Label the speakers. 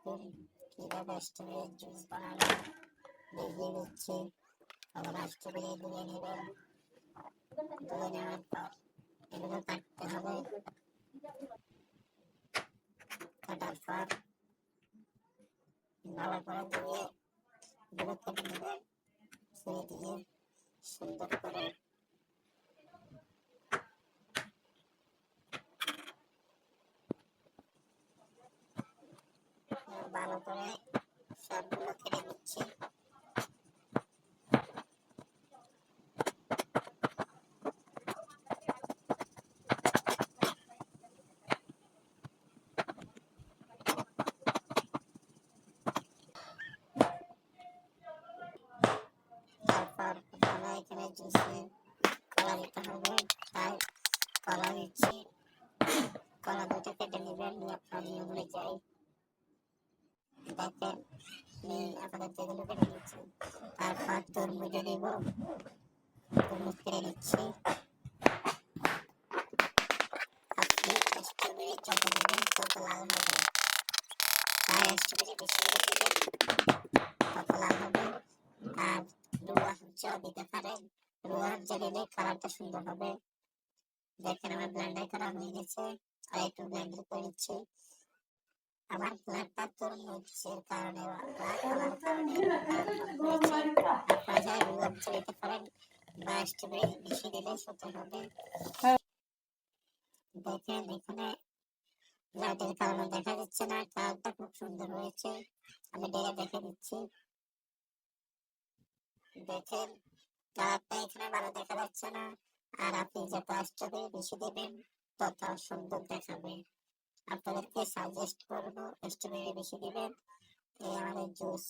Speaker 1: দেখুন কিভাবে স্ট্রবেরির জুস বানানো দেখিয়ে দিচ্ছি। আপনারা স্ট্রবেরি ধুয়ে নেবেন, ধুয়ে নেওয়ার পর এগুলো কাটতে হবে। কাটার পর ভালো করে ধুয়ে এগুলো কেটে নেবেন, ছুরি দিয়ে সুন্দর করে। ভালো করে সবগুলো কেটে নিচ্ছি। তারপর আপনারা এখানে জুসে কলা দিতে হবে, তাই কলা দিচ্ছি। কলা দুটো কেটে নেবেন আপনার নিয়ম অনুযায়ী। দেখেন আমি আপনাদের যেগুলো কেটে নিচ্ছি। তারপর তরমুজে দিব, তরমুজ কেটে নিচ্ছি। আপনি স্ট্রবেরি যত নেবেন তত লাল হবে, তাই স্ট্রবেরি বেশি করে দিবেন, তত লাল হবে। আর রুয়াবজা দিতে পারেন, রুয়াবজা দিলে কালারটা সুন্দর হবে। দেখেন আমার ব্লেন্ডার করা হয়ে গেছে, আর একটু ব্লেন্ডার করে নিচ্ছি। আমার ব্লেন্ডারটা তরমুজের কারণে কালার কারণে হয়েছে। আপনারা চাইলে রুয়াবজা দিতে পারেন বা স্ট্রবেরি বেশি দিলে সুন্দর হবে। দেখেন এখানে লাইটের কারণে দেখা যাচ্ছে না, কালারটা খুব সুন্দর হয়েছে। আমি ঢেলে দেখে দিচ্ছি। দেখেন কালারটা এখানে ভালো দেখা যাচ্ছে না, আর আপনি যত স্ট্রবেরি বেশি দেবেন তত সুন্দর দেখাবে। আপনাদেরকে সাজেস্ট করবো স্ট্রবেরি বেশি দিবেন। এই আমাদের জুস।